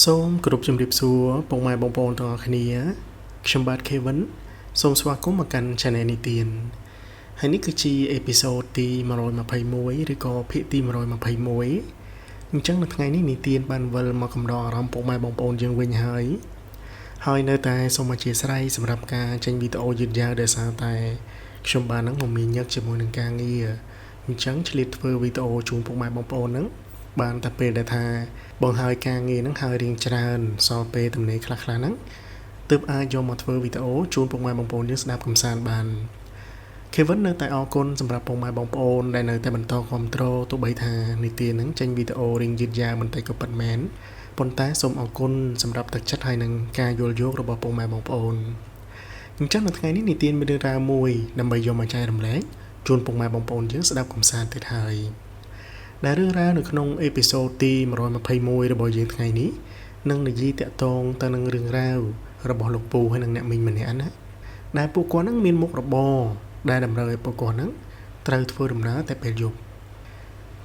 សូមគោរពជំរាបសួរពុកម៉ែបងប្អូនទាំងអស់គ្នាខ្ញុំបាទ Kevin សូមស្វាគមន៍មកកាន់ Channel នេះទៀនហើយនេះគឺជាអេពីសូតទី121ឬក៏ភាគទី121អញ្ចឹងនៅថ្ងៃនេះនីទៀនបានវិលមកកំដរអារម្មណ៍ពុកម៉ែបងប្អូនយើងវិញហើយនៅតែសូមអធិស្ឋានសម្រាប់ការចេញវីដេអូយឺតយ៉ាវដោយសារតែខ្ញុំបាននឹងមកមានញឹកជាមួយនឹងការងារអញ្ចឹងឆ្លៀតធ្វើវីដេអូជូនពុកម៉ែបងប្អូនហ្នឹងបានតែពេលដែលថាបងហើយការងារហ្នឹងហើយរៀងច្រើនសល់ពេលទំនេរខ្លះៗហ្នឹងទើបអាចយកមកធ្វើវីដេអូជូនពុកម៉ែបងប្អូនយើងស្ដាប់កំសាន្តបាន Kevin នៅតែអរគុណសម្រាប់ពុកម៉ែបងប្អូនដែលនៅតែបន្តគាំទ្រទោះបីថានីតិហ្នឹងចេញវីដេអូរៀងយឺតយ៉ាវបន្តិចក៏ពិតមែនប៉ុន្តែសូមអរគុណសម្រាប់ទឹកចិត្តហើយនឹងការយល់យោគរបស់ពុកម៉ែបងប្អូនអញ្ចឹងនៅថ្ងៃនេះនីតិមានរឿងរ៉ាវមួយដើម្បីយកមកចែករំលែកជូនពុកម៉ែបងប្អូនយើងស្ដាប់កំសាន្តទៀតហើយដែលរឿងរ៉ាវនៅក្នុងអេពីសូតទី121របស់យើងថ្ងៃនេះនឹងនិយាយតាក់ទងទៅនឹងរឿងរ៉ាវរបស់លោកពូហើយនិងអ្នកមីងម្នាក់ណាដែលពួកគាត់នឹងមានមុខរបរដែលតម្រូវឲ្យពួកគាត់នឹងត្រូវធ្វើដំណើរតែពេលយប់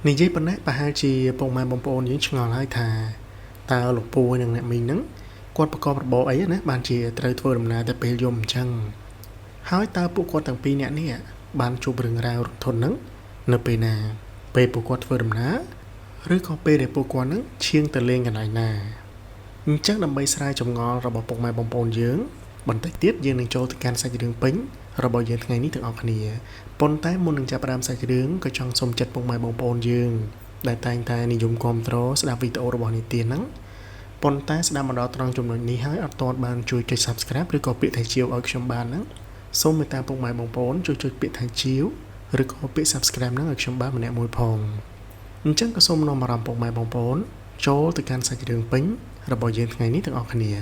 និយាយប៉ុណ្ណេះប្រហែលជាពុកម៉ែបងប្អូនយើងឆ្ងល់ហើយថាតើលោកពូហើយនិងអ្នកមីងហ្នឹងគាត់ប្រកបរបរអីណាបានជាត្រូវធ្វើដំណើរតែពេលយប់អញ្ចឹងហើយតើពួកគាត់ទាំងពីរនាក់នេះបានជួបរឿងរ៉ាវរន្ធត់ហ្នឹងនៅពេលណាពេលពួកគាត់ធ្វើដំណើរឬក៏ពេលដែលពួកគាត់នឹងឈៀងទៅលេងកន្លែងណាអញ្ចឹងដើម្បីស្រាយចម្ងល់របស់ពុកម៉ែបងប្អូនយើងបន្តិចទៀតយើងនឹងចូលទៅកាន់សាច់រឿងពេញរបស់យើងថ្ងៃនេះទាំងអស់គ្នាប៉ុន្តែមុននឹងចាប់ផ្ដើមសាច់រឿងក៏ចង់សូមចិត្តពុកម៉ែបងប្អូនយើងដែលតែងតែនិយមគាំទ្រស្ដាប់វីដេអូរបស់នេះទៀតហ្នឹងប៉ុន្តែស្ដាប់មកដល់ត្រង់ចំណុចនេះហើយអត់ទាន់បានជួយចុច Subscribe ឬក៏ពាក្យថាជាវឲ្យខ្ញុំបានហ្នឹងសូមមេត្តាពុកម៉ែបងប្អូនជួយចុចពាក្យថាជាវឬក៏ពាក្យ Subscribe ហ្នឹងឲ្យខ្ញុំបានម្នាក់មួយផងអញ្ចឹងក៏សូមនាំអារម្មណ៍ពុកម៉ែបងប្អូនចូលទៅកាន់សាច់រឿងពេញរបស់យើងថ្ងៃនេះទាំងអស់គ្នា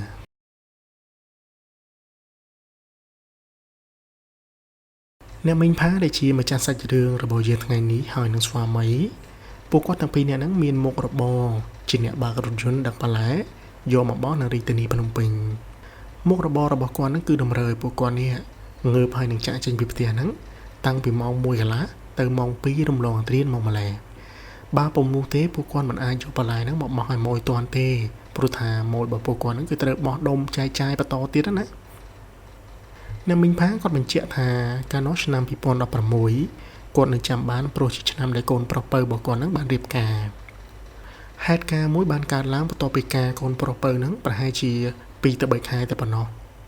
អ្នកមីងផាដែលជាម្ចាស់សាច់រឿងរបស់យើងថ្ងៃនេះហើយនឹងស្វាមីពួកគាត់ទាំងពីរនាក់ហ្នឹងមានមុខរបរជាអ្នកបើករថយន្តដឹកបន្លែយកមកបោះនៅរាជធានីភ្នំពេញមុខរបររបស់គាត់ហ្នឹងគឺតម្រូវឲ្យពួកគាត់នេះងើបហើយនឹងចាក់ចេញពីផ្ទះហ្នឹងតាំងពីម៉ោង1កន្លះទៅម៉ោង2រំលងត្រៀនមកម្ល៉េះបើពុំនោះទេពួកគាត់មិនអាចយកបន្លែហ្នឹងមកបោះឲ្យម៉ួយតាន់ទេព្រោះថាម៉ួយរបស់ពួកគាត់ហ្នឹងគឺត្រូវបោះដុំចែកចាយបន្តទៀតណាអ្នកមីងផាគាត់បញ្ជាក់ថាកាលនោះឆ្នាំ2016គាត់នឹងចាំបានព្រោះជាឆ្នាំដែលកូនប្រុសពៅរបស់គាត់ហ្នឹងបានរៀបការហេតុការណ៍មួយបានកើតឡើងបន្ទាប់ពីការកូនប្រុសពៅហ្នឹងប្រហែលជា2ទៅ3ខែតែប៉ុណ្ណោះ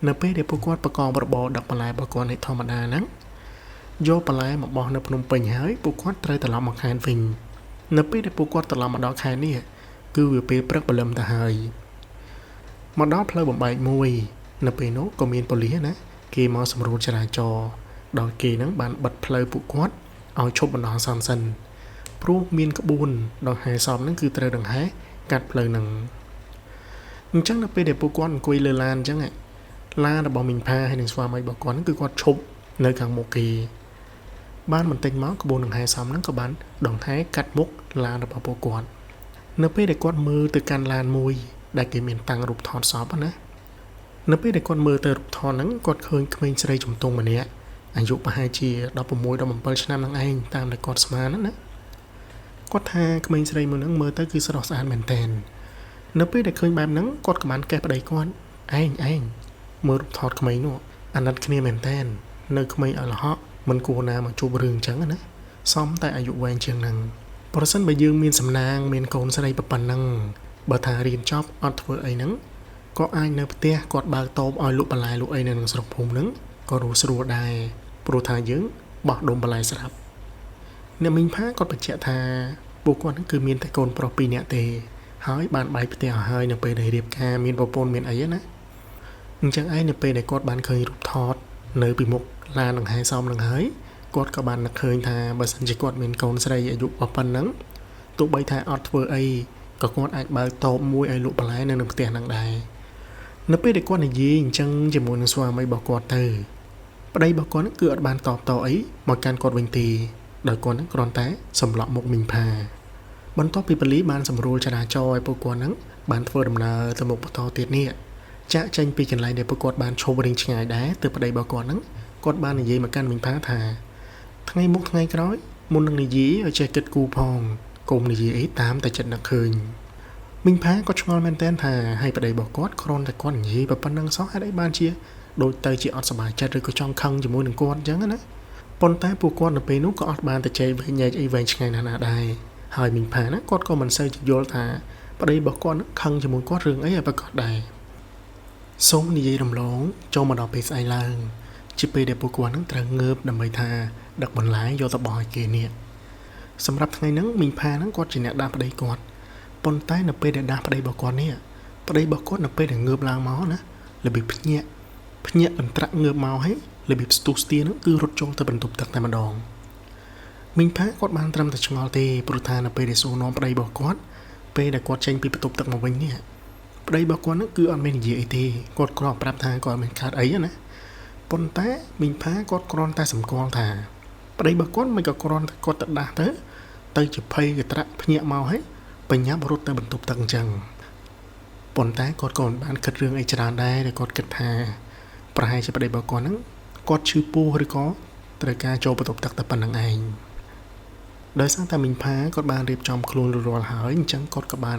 នៅពេលដែលពួកគាត់ប្រកបរបរដឹកបន្លែរបស់គាត់នេះធម្មតាហ្នឹងយកបន្លែមកបោះនៅភ្នំពេញហើយពួកគាត់ត្រូវត្រឡប់មកខេត្តវិញនៅពេលដែលពួកគាត់ត្រឡប់មកដល់ខេត្តនេះគឺវាពេលព្រឹកព្រលឹមទៅហើយមកដល់ផ្លូវបំបែកមួយនៅពេលនោះក៏មានប៉ូលីសណាគេមកសម្រួលចរាចរណ៍ដល់គេហ្នឹងបានបិទផ្លូវពួកគាត់ឲ្យឈប់បណ្ដោះអាសន្នសិនព្រោះមានក្បួនដង្ហែសមហ្នឹងគឺត្រូវដង្ហែកាត់ផ្លូវហ្នឹងអញ្ចឹងនៅពេលដែលពួកគាត់អង្គុយលើឡានអញ្ចឹងឡានរបស់មីងផាហើយនឹងស្វាមីរបស់គាត់ហ្នឹងគឺគាត់ឈប់នៅខាងមុខគេបានបន្តិចមកក្បួនដង្ហែសមហ្នឹងក៏បានដង្ហែកាត់មុខឡានរបស់ពួកគាត់នៅពេលដែលគាត់មើលទៅកាន់ឡានមួយដែលគេមានតាំងរូបថតសពណានៅពេលដែលគាត់មើលទៅរូបថតហ្នឹងគាត់ឃើញក្មេងស្រីជំទង់ម្នាក់អាយុប្រហែលជា16 17ឆ្នាំហ្នឹងឯងតាមដែលគាត់ស្មានណាគាត់ថាក្មេងស្រីមួយហ្នឹងមើលទៅគឺស្រស់ស្អាតមែនតើនៅពេលដែលឃើញបែបហ្នឹងគាត់ក៏បានកេះប្តីគាត់ឯងមើលរូបថតក្មេងនោះអាណិតគ្នាមែនតើនៅក្មេងឲ្យលហកមិនគួរណាមកជួបរឿងអញ្ចឹងណាសមតែអាយុវែងជាងហ្នឹងប្រសិនបើយើងមានសំណាងមានកូនស្រីប៉ុណ្ណឹងបើថារៀនចប់អត់ធ្វើអីហ្នឹងក៏អាចនៅផ្ទះគាត់បើកតូបឲ្យលក់បន្លែលក់អីនៅក្នុងស្រុកភូមិហ្នឹងក៏រស់ស្រួលដែរព្រោះថាយើងបោះដុំបន្លែស្រាប់អ្នកមីងផាគាត់បញ្ជាក់ថាពួកគាត់ហ្នឹងគឺមានតែកូនប្រុស2នាក់ទេហើយបានបែកផ្ទះឲ្យហើយនៅពេលដែលរៀបការមានប្រពន្ធមានអីណាអញ្ចឹងឯងនៅពេលដែលគាត់បានឃើញរូបថតនៅពីមុខឡានដង្ហែសមនឹងហើយគាត់ក៏បាននឹកឃើញថាបើសិនជាគាត់មានកូនស្រីអាយុប៉ុណ្ណឹងទោះបីថាអត់ធ្វើអីក៏គាត់អាចបើកតូបមួយឲ្យលក់បន្លែនៅក្នុងផ្ទះហ្នឹងដែរនៅពេលដែលគាត់និយាយអញ្ចឹងជាមួយនឹងស្វាមីរបស់គាត់ទៅប្តីរបស់គាត់គឺអត់បានតបតអីមកកាន់គាត់វិញទេដោយគាត់គ្រាន់តែសម្លក់មុខមីងផាបន្ទាប់ពីប៉ូលីសបានសម្រួលចរាចរណ៍ឲ្យពួកគាត់ហ្នឹងបានធ្វើដំណើរទៅមុខបន្តទៀតនេះចាក់ចេញពីកន្លែងដែលពួកគាត់បានឈប់រៀងឆ្ងាយដែរទៅប្តីរបស់គាត់ហ្នឹងគាត់បាននិយាយមកកាន់មីងផាថាថ្ងៃមុខថ្ងៃក្រោយមុននឹងនិយាយឲ្យចេះគិតគូរផងកុំនិយាយអីតាមតែចិត្តនឹកឃើញ មីងផាក៏ឆ្ងល់មែនទែនថាឲ្យប្តីរបស់គាត់គ្រាន់តែគាត់និយាយប៉ុណ្្នឹងសោះហេតុអីបានជាដូចទៅជាអត់សប្បាយចិត្តឬក៏ចង់ខឹងជាមួយនឹងគាត់អញ្ចឹងណាប៉ុន្តែពួកគាត់នៅពេលនោះក៏អត់បានទៅចែកវិញញែកអីវែងឆ្ងាយណាស់ណាដែរហើយមីងផាណាគាត់ក៏មិនសូវយល់ថាប្តីរបស់គាត់ខឹងជាមួយគាត់រឿងអីឲ្យប្រកាសដែរសូមនិយាយរំលងចូលមកដល់ពេលស្អែកឡើងជាពេលដែលពួកគាត់នឹងត្រូវងើបដើម្បីថាដឹកបន្លែយកទៅបោះឲ្យគេនេះសម្រាប់ថ្ងៃហ្នឹងមីងផាហ្នឹងគាត់ជាអ្នកដាស់ប្តីគាត់ប៉ុន្តែនៅពេលដែលដាស់ប្តីរបស់គាត់នេះប្តីរបស់គាត់នៅពេលដែលងើបឡើងមកណារបៀបភ្ញាក់អន្ត្រាក់ងើបមកហើយរបៀបស្ទុះស្ទាហ្នឹងគឺរត់ចូលទៅបន្ទប់ទឹកតែម្ដងមីងផាគាត់បានត្រឹមតែឆ្ងល់ទេព្រោះថានៅពេលដែលសួរនាំប្តីរបស់គាត់ពេលដែលគាត់ចេញពីបន្ទប់ទឹកមកវិញនេះប្តីរបស់គាត់ហ្នឹងគឺអត់មាននិយាយអីទេគាត់គ្រាន់ប្រាប់ថាគាត់មិនខាតអីណាប៉ុន្តែមីងផាគាត់គ្រាន់តែសម្គាល់ថាប្តីរបស់គាត់មិនក៏គ្រាន់តែគាត់ទៅដាស់ទៅជាភ័យកត្រាក់ភ្ញាក់មកហើយបញ្ញាប់រត់ទៅបន្ទប់ទឹកអញ្ចឹងប៉ុន្តែគាត់ក៏មិនបានគិតរឿងអីច្រើនដែរដែលគាត់គិតថាប្រហែលជាប្តីរបស់គាត់ហ្នឹងគាត់ឈឺពោះឬក៏ត្រូវការចូលបន្ទប់ទឹកតែប៉ុណ្្នឹងឯងដោយសារតែមីងផាគាត់បានរៀបចំខ្លួនរួចរាល់ហើយអញ្ចឹងគាត់ក៏បាន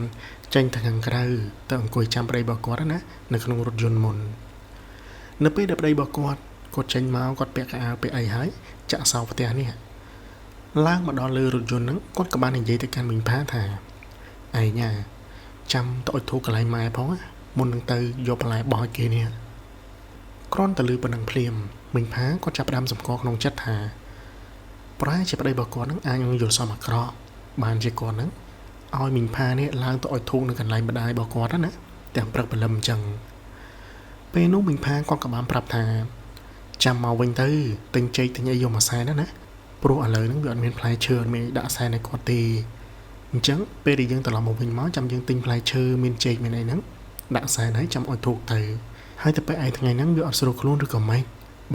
ចេញទៅខាងក្រៅទៅអង្គុយចាំប្តីរបស់គាត់ណានៅក្នុងរថយន្តមុននៅពេលដែលប្តីរបស់គាត់ចេញមកគាត់ពាក់កៅអៅពាក់អីហើយចាក់សោផ្ទះនេះឡើងមកដល់លើរថយន្តហ្នឹងគាត់ក៏បាននិយាយទៅកាន់មីងផាថាឯងចាំទៅអុជធូបកន្លែងម៉ែផងមុននឹងទៅយកបន្លែបោះឲ្យគេនេះគ្រាន់តែលឺប៉ុណ្ណឹងភ្លាមមីងផាគាត់ចាប់ផ្ដើមសម្គាល់ក្នុងចិត្តថាប្រហែលជាប្តីរបស់គាត់នឹងអាចនឹងយល់សមអាក្រក់បានជាគាត់នឹងឲ្យមីងផានេះឡើងទៅអុជធូបនៅកន្លែងម្ដាយរបស់គាត់ណាទាំងព្រឹកព្រលឹមអញ្ចឹងពេលនោះមីងផាគាត់ក៏បានប្រាប់ថាចាំមកវិញទៅទិញចេកទិញអីយកមកសែនណាព្រោះឥឡូវហ្នឹងវាអត់មានផ្លែឈើអត់មានដាក់សែនឲ្យគាត់ទេអញ្ចឹងពេលដែលយើងត្រឡប់មកវិញមកចាំយើងទិញផ្លែឈើមានចេកមានអីហ្នឹងដាក់សែនហើយចាំអុជធូបទៅហើយទៅពេលឯថ្ងៃហ្នឹងវាអត់ស្រួលខ្លួនឬក៏ម៉េច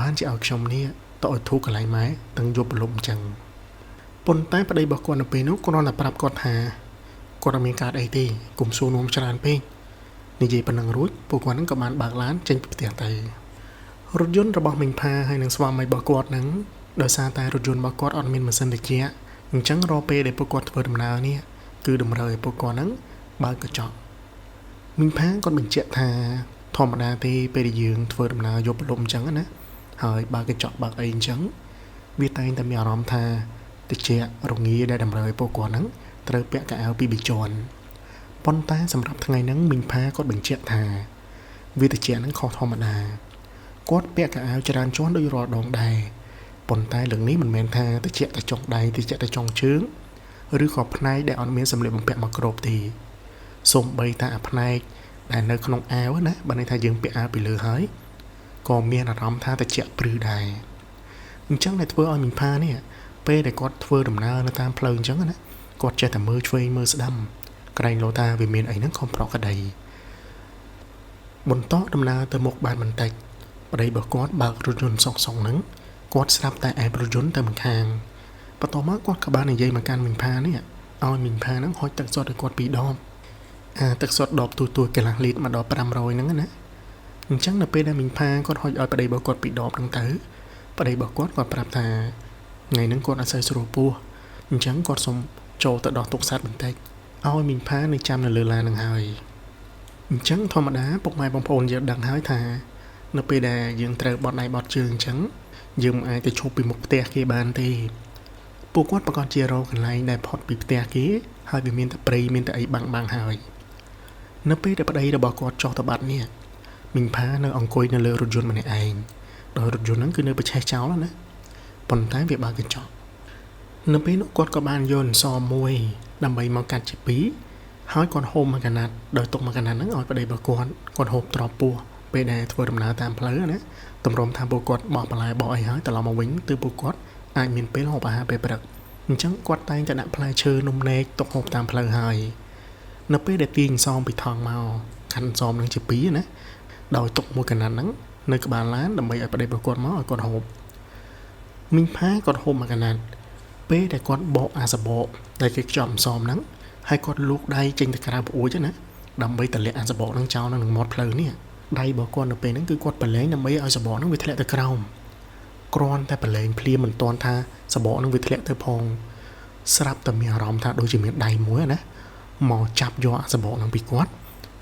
បានជាឲ្យខ្ញុំនេះទៅអុជធូបកន្លែងម៉ែទាំងយប់ព្រលឹមអញ្ចឹងប៉ុន្តែប្តីរបស់គាត់នៅពេលនោះគ្រាន់តែប្រាប់គាត់ថាគាត់អត់មានកាតអីទេកុំសួរនាំច្រើនពេកនិយាយប៉ុណ្ណឹងរួចពួកគាត់ហ្នឹងក៏បានបើកឡានចេញពីផ្ទះទៅរថយន្តរបស់មីងផាហើយនឹងស្វាមីរបស់គាត់ហ្នឹងដោយសារតែរថយន្តរបស់គាត់អត់មានម៉ាស៊ីនត្រជាក់អញ្ចឹងរាល់ពេលដែលពួកគាត់ធ្វើដំណើរនេះគឺតម្រូវឲ្យពួកគាត់ហ្នឹងបើកកញ្ចក់មីងផាគាត់បញ្ជាក់ថាធម្មតាទេពេលដែលយើងធ្វើដំណើរយប់ព្រលឹមអញ្ចឹងណាហើយបើកកញ្ចក់បើកអីអញ្ចឹងវាតែងតែមានអារម្មណ៍ថាត្រជាក់រងាដែលតម្រូវឲ្យពួកគាត់ហ្នឹងត្រូវពាក់កៅអៅពីរជាន់ប៉ុន្តែសម្រាប់ថ្ងៃហ្នឹងមីងផាគាត់បញ្ជាក់ថាវាត្រជាក់ហ្នឹងខុសធម្មតាគាត់ពាក់កៅអៅច្រើនជាន់ដូចរាល់ដងដែរប៉ុន្តែរឿងនេះមិនមែនថាត្រជាក់តែចុងដៃត្រជាក់តែចុងជើងឬក៏ផ្នែកដែលអត់មានសម្លៀកបំពាក់មកគ្របទេសូម្បីតែអាផ្នែកដែលនៅក្នុងអាវណាបើន័យថាយើងពាក់អាវពីលើហើយក៏មានអារម្មណ៍ថាត្រជាក់ព្រឺដែរអញ្ចឹងដែលធ្វើឲ្យមីងផានេះពេលដែលគាត់ធ្វើដំណើរនៅតាមផ្លូវអញ្ចឹងណាគាត់ចេះតែមើលឆ្វេងមើលស្ដាំក្រែងលោតាវាមានអីហ្នឹងខំប្រក់ក្តីបន្តដំណើរទៅមុខបានបន្តិចប្តីរបស់គាត់បើករថយន្តសុកហ្នឹងគាត់ស្រាប់តែឯករថយន្តទៅម្ខាងបន្ទាប់មកគាត់ក៏បាននិយាយមកកាន់មីងផានេះឲ្យមីងផាហ្នឹងហុចទឹកសុទ្ធឲ្យគាត់2ដបទឹកសុទ្ធដបទូកន្លះលីត្រមកដល់500ហ្នឹងណាអញ្ចឹងនៅពេលដែលមីងផាគាត់ហុចឲ្យប្តីរបស់គាត់2ដបហ្នឹងទៅប្តីរបស់គាត់ប្រាប់ថាថ្ងៃហ្នឹងគាត់អត់សូវស្រួលពោះអញ្ចឹងគាត់សុំចូលទៅដោះទុកសត្វបន្តិចឲ្យមីងផានៅចាំនៅលើឡានហ្នឹងហើយអញ្ចឹងធម្មតាពុកម៉ែបងប្អូនយើងដឹងហើយថានៅពេលដែលយើងត្រូវបត់ដៃបត់ជើងអញ្ចឹងយើងមិនអាចទៅឈប់ពីមុខផ្ទះគេបានទេពួកគាត់ប្រកាសជារកកន្លែងដែលផុតពីផ្ទះគេហើយវាមានតែព្រៃមានតែអីបាំងហើយនៅពេលដែលប្តីរបស់គាត់ចុះទៅបាត់នេះមីងផានៅអង្គុយនៅលើរថយន្តម្នាក់ឯងដោយរថយន្តហ្នឹងគឺនៅប្រឆេះចោលណាប៉ុន្តែវាបើកកញ្ចក់នៅពេលនោះគាត់ក៏បានយកអន្សមមួយដើម្បីមកកាត់ជាពីរហើយគាត់ហូបមកកណាត់ដោយទុកមកកណាត់ហ្នឹងឲ្យប្តីរបស់គាត់ហូបទ្របពោះពេលដែលធ្វើដំណើរតាមផ្លូវណាតម្រុំថាពួកគាត់បោះបន្លែបោះអីហើយត្រឡប់មកវិញទើបពួកគាត់អាចមានពេលហូបអាហារពេលព្រឹកអញ្ចឹងគាត់តែងតែដាក់ផ្លែឈើនំនែកទុកហូបតាមផ្លូវហើយនៅពេលដែលទាញសមពីថងមកកាន់សមនឹងជាពីរណាដោយទុកមួយកណាត់ហ្នឹងនៅក្បាលឡានដើម្បីឲ្យប្តីរបស់គាត់មកឲ្យគាត់ហូបមីងផាគាត់ហូបមកកណាត់ពេលដែលគាត់បកអាសបកដែលគេខ្ចប់សមហ្នឹងហើយគាត់លូកដៃចេញទៅក្រៅប្អួយណាដើម្បីតម្លាក់អាសបកហ្នឹងចោលនៅនឹងមាត់ផ្លូវនេះដៃរបស់គាត់នៅពេលហ្នឹងគឺគាត់ប្រឡែងដើម្បីឲ្យសបកហ្នឹងវាធ្លាក់ទៅក្រោមគ្រាន់តែប្រឡែងភ្លាមមិនទាន់ថាសបកហ្នឹងវាធ្លាក់ទៅផងស្រាប់តែមានអារម្មណ៍ថាដូចជាមានដៃមួយណា មកចាប់យកអាសបកនឹងពីគាត់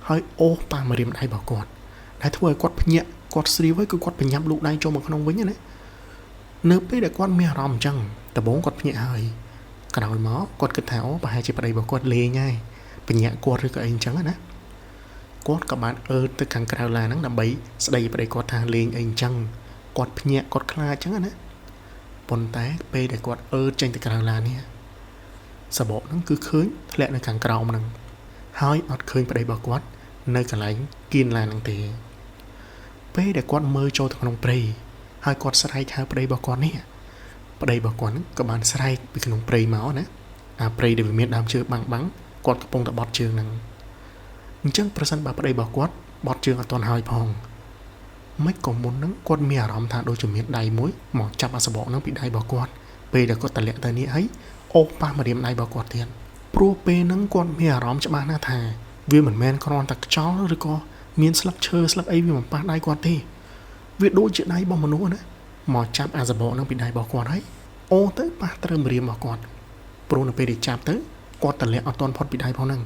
ហើយអូសប៉ាមករៀមដៃរបស់គាត់ដែលធ្វើឲ្យគាត់ភ្ញាក់គាត់ស្រីវហើយគឺគាត់បញ្ញាប់លូកដៃចូលមកក្នុងវិញណានៅពេលដែលគាត់មានអារម្មណ៍អញ្ចឹងដំបូងគាត់ភ្ញាក់ហើយក្រោយមកគាត់គិតថាអូប្រហែលជាប្តីរបស់គាត់លេងហើយបញ្ញាក់គាត់ឬក៏អីអញ្ចឹងណាគាត់ក៏បានអឺទៅខាងក្រៅឡានហ្នឹងដើម្បីស្ដីប្តីគាត់ថាលេងអីអញ្ចឹងគាត់ភ្ញាក់គាត់ខ្លាចអញ្ចឹងណាប៉ុន្តែពេលដែលគាត់អឺចេញទៅក្រៅឡាននេះសបកហ្នឹងគឺឃើញធ្លាក់នៅខាងក្រោមហ្នឹងហើយអត់ឃើញប្តីរបស់គាត់នៅកន្លែងគៀនឡានហ្នឹងទេពេលដែលគាត់មើលចូលទៅក្នុងព្រៃហើយគាត់ស្រែកហៅប្តីរបស់គាត់នេះប្តីរបស់គាត់ហ្នឹងក៏បានស្រែកពីក្នុងព្រៃមកណាអាព្រៃដែលវាមានដើមឈើបាំងគាត់កំពុងតែបត់ជើងហ្នឹងអញ្ចឹងប្រសិនបើប្តីរបស់គាត់បត់ជើងអត់ទាន់ហើយផងមិនក៏មុនហ្នឹងគាត់មានអារម្មណ៍ថាដូចជាមានដៃមួយមកចាប់អាសបកហ្នឹងពីដៃរបស់គាត់ពេលដែលគាត់តម្លាក់ទៅនេះហើយអូសប៉ះមករៀមដៃរបស់គាត់ទៀតព្រោះពេលហ្នឹងគាត់មានអារម្មណ៍ច្បាស់ណាស់ថាវាមិនមែនគ្រាន់តែខ្យល់ឬក៏មានស្លឹកឈើស្លឹកអីវាមិនប៉ះដៃគាត់ទេវាដូចជាដៃរបស់មនុស្សណាមកចាប់អាសបកហ្នឹងពីដៃរបស់គាត់ហើយអូសទៅប៉ះត្រូវម្រាមរបស់គាត់ព្រោះនៅពេលដែលចាប់ទៅគាត់តម្លាក់អត់ទាន់ផុតពីដៃផងហ្នឹង